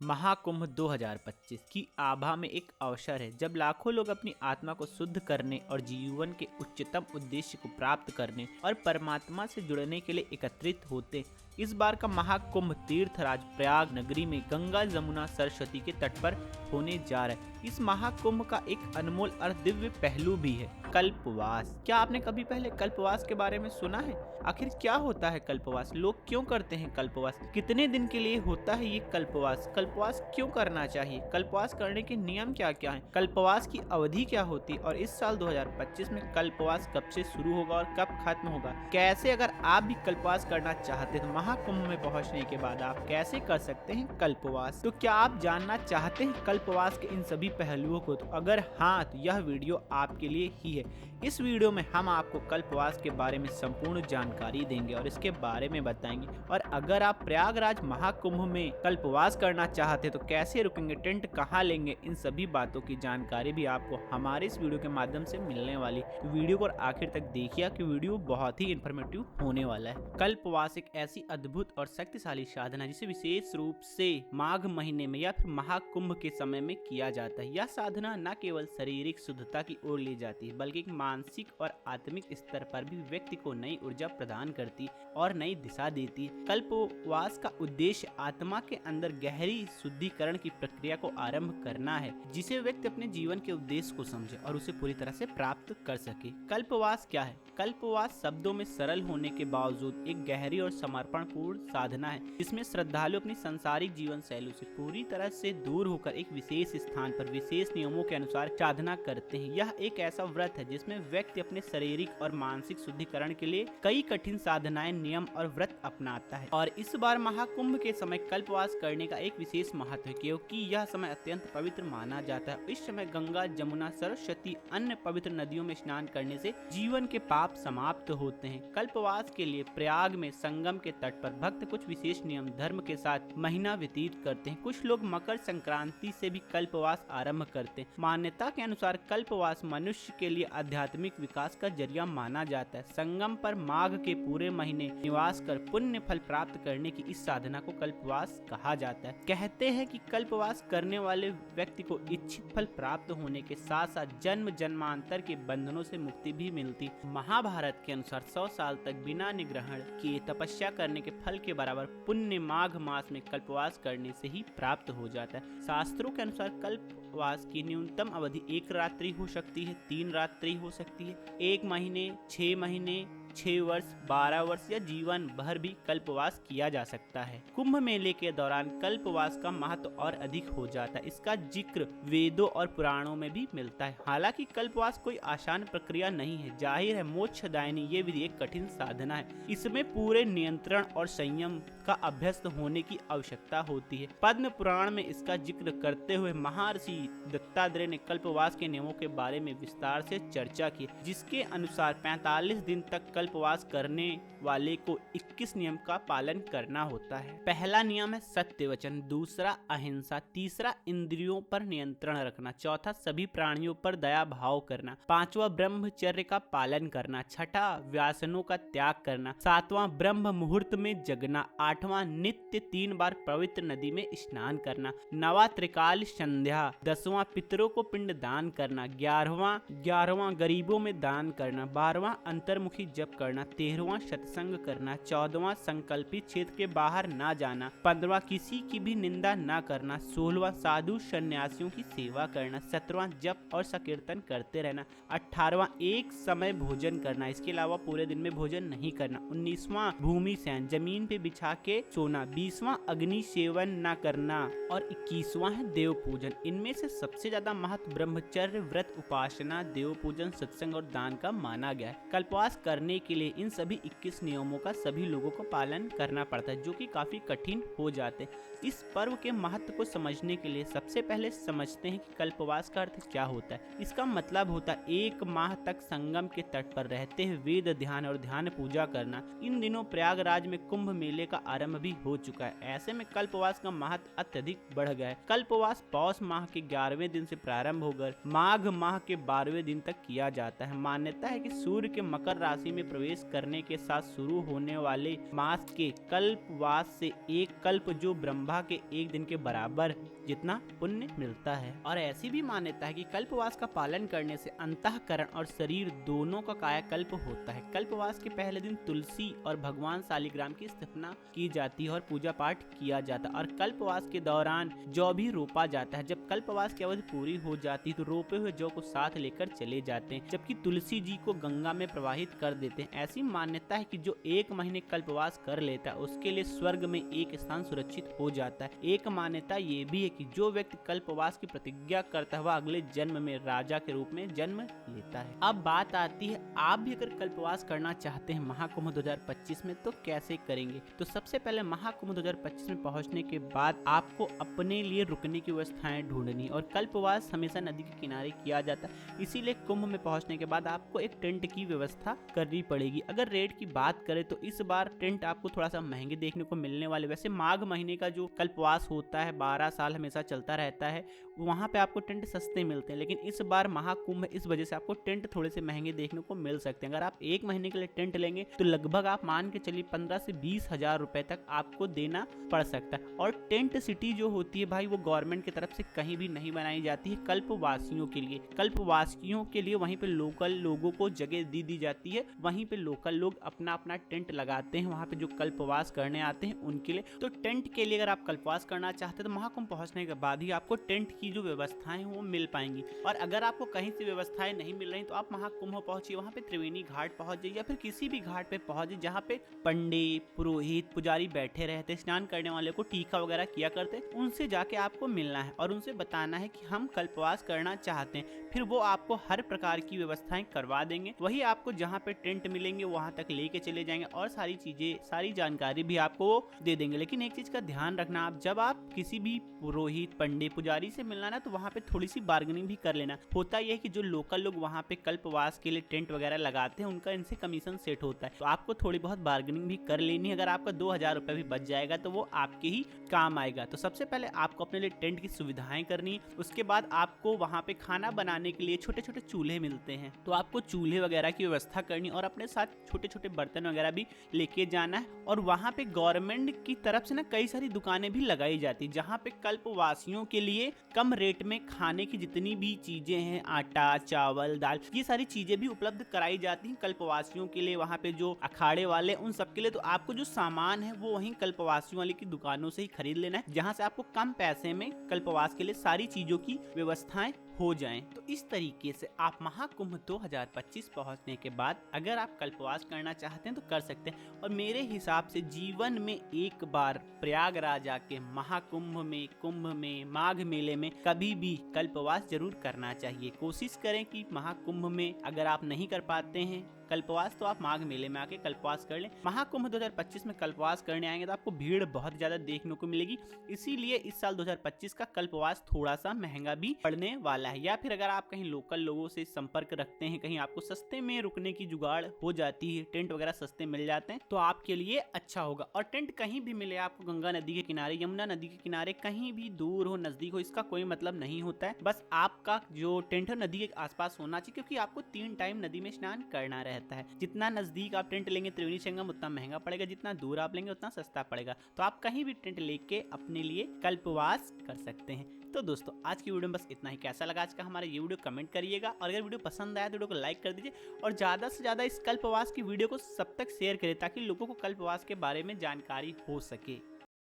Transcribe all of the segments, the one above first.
महाकुंभ 2025 की आभा में एक अवसर है जब लाखों लोग अपनी आत्मा को शुद्ध करने और जीवन के उच्चतम उद्देश्य को प्राप्त करने और परमात्मा से जुड़ने के लिए एकत्रित होते। इस बार का महाकुंभ तीर्थराज प्रयाग नगरी में गंगा जमुना सरस्वती के तट पर होने जा रहा है। इस महाकुंभ का एक अनमोल और दिव्य पहलू भी है, कल्पवास। क्या आपने कभी पहले कल्पवास के बारे में सुना है? आखिर क्या होता है कल्पवास? लोग क्यों करते हैं कल्पवास? कितने दिन के लिए होता है ये कल्पवास? कल्पवास क्यों करना चाहिए? कल्पवास करने के नियम क्या क्या हैं? कल्पवास की अवधि क्या होती है? और इस साल 2025 में कल्पवास कब से शुरू होगा और कब खत्म होगा? कैसे अगर आप भी कल्पवास करना चाहते हैं तो महाकुंभ में पहुंचने के बाद आप कैसे कर सकते हैं कल्पवास? तो क्या आप जानना चाहते हैं कल्पवास के इन सभी पहलुओं को? तो अगर हाँ, तो यह वीडियो आपके लिए ही है। इस वीडियो में हम आपको कल्पवास के बारे में संपूर्ण जानकारी देंगे और इसके बारे में बताएंगे। और अगर आप प्रयागराज महाकुंभ में कल्पवास करना चाहते तो कैसे रुकेंगे, टेंट कहाँ लेंगे, इन सभी बातों की जानकारी भी आपको हमारे इस वीडियो के माध्यम से मिलने वाली। तो वीडियो को आखिर तक देखिए कि वीडियो बहुत ही इंफॉर्मेटिव होने वाला है। कल्पवास एक ऐसी अद्भुत और शक्तिशाली साधना जिसे विशेष रूप से माघ महीने में या फिर महाकुंभ के समय में किया जाता है। यह साधना न केवल शारीरिक शुद्धता की ओर ले जाती है बल्कि मानसिक और आत्मिक स्तर पर भी व्यक्ति को नई ऊर्जा प्रदान करती और नई दिशा देती है। कल्पवास का उद्देश्य आत्मा के अंदर गहरी शुद्धिकरण की प्रक्रिया को आरंभ करना है, जिसे व्यक्ति अपने जीवन के उद्देश्य को समझे और उसे पूरी तरह से प्राप्त कर सके। कल्पवास क्या है? कल्पवास शब्दों में सरल होने के बावजूद एक गहरी और समर्पणपूर्ण साधना है, जिसमें श्रद्धालु अपनी सांसारिक जीवन शैली से पूरी तरह से दूर होकर एक विशेष स्थान पर विशेष नियमों के अनुसार साधना करते हैं। यह एक ऐसा व्रत है जिसमें व्यक्ति अपने शारीरिक और मानसिक शुद्धिकरण के लिए कई कठिन साधनाएं, नियम और व्रत अपनाता है। और इस बार महाकुंभ के समय कल्पवास करने का एक विशेष महत्व है, क्योंकि यह समय अत्यंत पवित्र माना जाता है। इस समय गंगा, जमुना, सरस्वती, अन्य पवित्र नदियों में स्नान करने से जीवन के पाप समाप्त होते हैं। कल्पवास के लिए प्रयाग में संगम के तट पर भक्त कुछ विशेष नियम धर्म के साथ महीना व्यतीत करते हैं। कुछ लोग मकर संक्रांति से भी कल्पवास आरंभ करते हैं। मान्यता के अनुसार कल्पवास मनुष्य के लिए आध्यात्मिक विकास का जरिया माना जाता है। संगम पर माघ के पूरे महीने निवास कर पुण्य फल प्राप्त करने की इस साधना को कल्पवास कहा जाता है। कहते हैं कि कल्पवास करने वाले व्यक्ति को इच्छित फल प्राप्त होने के साथ साथ जन्म जन्मांतर के बंधनों से मुक्ति भी मिलती। महाभारत के अनुसार 100 साल तक बिना निग्रहण किए तपस्या करने के फल के बराबर पुण्य माघ मास में कल्पवास करने से ही प्राप्त हो जाता है। शास्त्रों के अनुसार कल्पवास की न्यूनतम अवधि 1 रात्रि हो सकती है, 3 रात्रि हो सकती है, 1 महीने, 6 महीने, 6 वर्ष, 12 वर्ष या जीवन भर भी कल्पवास किया जा सकता है। कुंभ मेले के दौरान कल्पवास का महत्व और अधिक हो जाता है। इसका जिक्र वेदों और पुराणों में भी मिलता है। हालांकि कल्पवास कोई आसान प्रक्रिया नहीं है। जाहिर है मोक्षदायिनी ये विधि एक कठिन साधना है। इसमें पूरे नियंत्रण और संयम का अभ्यस्त होने की आवश्यकता होती है। पद्म पुराण में इसका जिक्र करते हुए महर्षि दत्तात्रेय ने कल्पवास के नियमों के बारे में विस्तार से चर्चा की, जिसके अनुसार 45 दिन तक कल्पवास करने वाले को 21 नियम का पालन करना होता है। पहला नियम है सत्य वचन, दूसरा अहिंसा, तीसरा इंद्रियों पर नियंत्रण रखना, चौथा सभी प्राणियों पर दया भाव करना, पांचवा ब्रह्मचर्य का पालन करना, छठा व्यसनों का त्याग करना, सातवां ब्रह्म मुहूर्त में जगना, आठवां नित्य 3 बार पवित्र नदी में स्नान करना, नवा त्रिकाल संध्या, 10वां पितरों को पिंड दान करना, 11वां गरीबों में दान करना, 12वां अंतर्मुखी जप करना, 13वां सत्संग करना, 14वां संकल्पित क्षेत्र के बाहर ना जाना, 15वां किसी की भी निंदा ना करना, 16वां साधु सन्यासियों की सेवा करना, 17वां जप और संकीर्तन करते रहना, 18वां एक समय भोजन करना, इसके अलावा पूरे दिन में भोजन नहीं करना, 19वां भूमि शयन, जमीन पे बिछा के सोना, 20वां अग्नि सेवन न करना और 21वां है देव पूजन। इनमें से सबसे ज्यादा महत्व ब्रह्मचर्य, व्रत, उपासना, देव पूजन, सत्संग और दान का माना गया है। कल्पवास करने के लिए इन सभी 21 नियमों का सभी लोगों को पालन करना पड़ता है, जो कि काफी कठिन हो जाते हैं। इस पर्व के महत्व को समझने के लिए सबसे पहले समझते हैं कि कल्पवास का अर्थ क्या होता है। इसका मतलब होता है 1 माह तक संगम के तट पर रहते हुए वेद ध्यान और ध्यान पूजा करना। इन दिनों प्रयागराज में कुंभ मेले का आरंभ भी हो चुका है। ऐसे में कल्पवास का महत्व अत्यधिक बढ़ गया है। कल्पवास पौष माह के 11वें दिन से प्रारंभ होकर माघ माह के 12वें दिन तक किया जाता है। मान्यता है कि सूर्य के मकर राशि में प्रवेश करने के साथ शुरू होने वाले मास के कल्पवास से एक कल्प जो ब्रह्मा के एक दिन के बराबर जितना पुण्य मिलता है। और ऐसी भी मान्यता है कि कल्पवास का पालन करने से अंतःकरण और शरीर दोनों का कायाकल्प होता है। कल्पवास के पहले दिन तुलसी और भगवान शालिग्राम की स्थापना की जाती है और पूजा पाठ किया जाता है। और कल्पवास के दौरान जौ भी रोपा जाता है। जब कल्पवास की अवधि पूरी हो जाती है तो रोपे हुए जौ को साथ लेकर चले जाते हैं, जबकि तुलसी जी को गंगा में प्रवाहित कर देते हैं। ऐसी मान्यता है कि जो 1 महीने कल्पवास कर लेता है उसके लिए स्वर्ग में एक स्थान सुरक्षित हो जाता है। एक मान्यता ये भी है कि जो व्यक्ति कल्पवास की प्रतिज्ञा करता है वह अगले जन्म में राजा के रूप में जन्म लेता है। अब बात आती है, आप भी अगर कल्पवास करना चाहते हैं महाकुंभ 2025 में तो कैसे करेंगे। तो सबसे पहले महाकुंभ 2025 में पहुंचने के बाद आपको अपने लिए रुकने की व्यवस्थाएं ढूंढनी। और कल्पवास हमेशा नदी के किनारे किया जाता है, इसीलिए कुंभ में पहुंचने के बाद आपको एक टेंट की व्यवस्था करनी पड़ेगी। अगर रेट की बात करें तो इस बार टेंट आपको थोड़ा सा महंगे देखने को मिलने वाले। वैसे माघ महीने का जो कल्पवास होता है 12 साल हमेशा चलता रहता है, वहाँ पे आपको टेंट सस्ते मिलते हैं, लेकिन इस बार महाकुंभ इस वजह से आपको टेंट थोड़े से महंगे देखने को मिल सकते हैं। अगर आप 1 महीने के लिए टेंट लेंगे तो लगभग आप मान के चलिए 15 से 20 हजार रुपए तक आपको देना पड़ सकता है। और टेंट सिटी जो होती है भाई वो गवर्नमेंट की तरफ से कहीं भी नहीं बनाई जाती है, कल्पवासियों के लिए। कल्पवासियों के लिए वहीं पे लोकल लोगों को जगह दी जाती है, वहीं पे लोकल लोग अपना अपना टेंट लगाते हैं वहाँ पे जो कल्पवास करने आते हैं उनके लिए। तो टेंट के लिए अगर आप कल्पवास करना चाहते हैं तो महाकुंभ पहुंचने के बाद ही आपको टेंट की जो व्यवस्थाएं वो मिल पाएंगी। और अगर आपको कहीं से व्यवस्थाएं नहीं मिल रही तो आप महाकुंभ पहुंचिए, वहाँ पे त्रिवेणी घाट पहुंच जाइए या फिर किसी भी घाट पे पहुंच जाइए जहाँ पे पंडित पुरोहित पुजारी बैठे रहते, स्नान करने वाले को टीका वगैरह किया करते, उनसे जाके आपको मिलना है और उनसे बताना है कि हम कल्पवास करना चाहते हैं। फिर वो आपको हर प्रकार की व्यवस्थाएं करवा देंगे, वही आपको जहाँ पे टेंट मिलेंगे वहां तक लेके चले जाएंगे और सारी चीजें सारी जानकारी भी आपको दे देंगे। लेकिन एक चीज का ध्यान रखना, आप जब आप किसी भी पुरोहित पंडित पुजारी से मिलना ना तो वहाँ पे थोड़ी सी बार्गेनिंग भी कर लेना। होता यह है कि जो लोकल लोग वहाँ पे कल्पवास के लिए टेंट वगैरह लगाते हैं उनका इनसे कमीशन सेट होता है, तो आपको थोड़ी बहुत बार्गेनिंग भी कर लेनी है। अगर आपका 2000 रुपये भी बच जाएगा तो वो आपके ही काम आएगा। तो सबसे पहले आपको अपने लिए टेंट की सुविधाएं करनी है, उसके बाद आपको वहाँ पे खाना बनाने के लिए छोटे छोटे चूल्हे मिलते हैं तो आपको चूल्हे वगैरह की व्यवस्था करनी और अपने साथ छोटे छोटे बर्तन वगैरह भी लेके जाना है। और वहाँ पे गवर्नमेंट की तरफ से ना कई सारी दुकानें भी लगाई जाती है जहाँ पे कल्पवासियों के लिए कम रेट में खाने की जितनी भी चीजें हैं, आटा चावल दाल, ये सारी चीजें भी उपलब्ध कराई जाती हैं कल्पवासियों के लिए। वहाँ पे जो अखाड़े वाले उन सब के लिए, तो आपको जो सामान है वो वहीं कल्पवासियों वाले की दुकानों से ही खरीद लेना है जहाँ से आपको कम पैसे में कल्पवास के लिए सारी चीजों की व्यवस्थाएं हो जाएं। तो इस तरीके से आप महाकुंभ 2025 पहुंचने के बाद अगर आप कल्पवास करना चाहते हैं तो कर सकते हैं। और मेरे हिसाब से जीवन में एक बार प्रयागराज आके महाकुंभ में, कुंभ में, माघ मेले में कभी भी कल्पवास जरूर करना चाहिए। कोशिश करें कि महाकुंभ में अगर आप नहीं कर पाते हैं कल्पवास तो आप माघ मेले में आके कल्पवास कर लें। महाकुंभ 2025 में कल्पवास करने आएंगे तो आपको भीड़ बहुत ज्यादा देखने को मिलेगी, इसीलिए इस साल 2025 का कल्पवास थोड़ा सा महंगा भी पड़ने वाला है। या फिर अगर आप कहीं लोकल लोगों से संपर्क रखते हैं, कहीं आपको सस्ते में रुकने की जुगाड़ हो जाती है, टेंट वगैरह सस्ते मिल जाते हैं तो आपके लिए अच्छा होगा। और टेंट कहीं भी मिले आपको, गंगा नदी के किनारे, यमुना नदी के किनारे, कहीं भी दूर हो नजदीक हो, इसका कोई मतलब नहीं होता है। बस आपका जो टेंट है नदी के आसपास होना चाहिए, क्योंकि आपको 3 टाइम नदी में स्नान करना रहता है। जितना नजदीक आप टेंट लेंगे त्रिवेणी संगम उतना महंगा पड़ेगा, जितना दूर आप लेंगे उतना सस्ता पड़ेगा। तो आप कहीं भी टेंट लेके अपने लिए कल्पवास कर सकते हैं। तो दोस्तों आज की वीडियो में बस इतना ही। कैसा लगा आज का हमारा ये वीडियो कमेंट करिएगा, और अगर वीडियो पसंद आया तो वीडियो को लाइक कर दीजिए और ज्यादा से ज्यादा इस कल्पवास की वीडियो को सब तक शेयर करें ताकि लोगों को कल्पवास के बारे में जानकारी हो सके।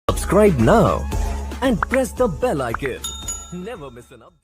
Subscribe now and press the bell icon. Never miss an update.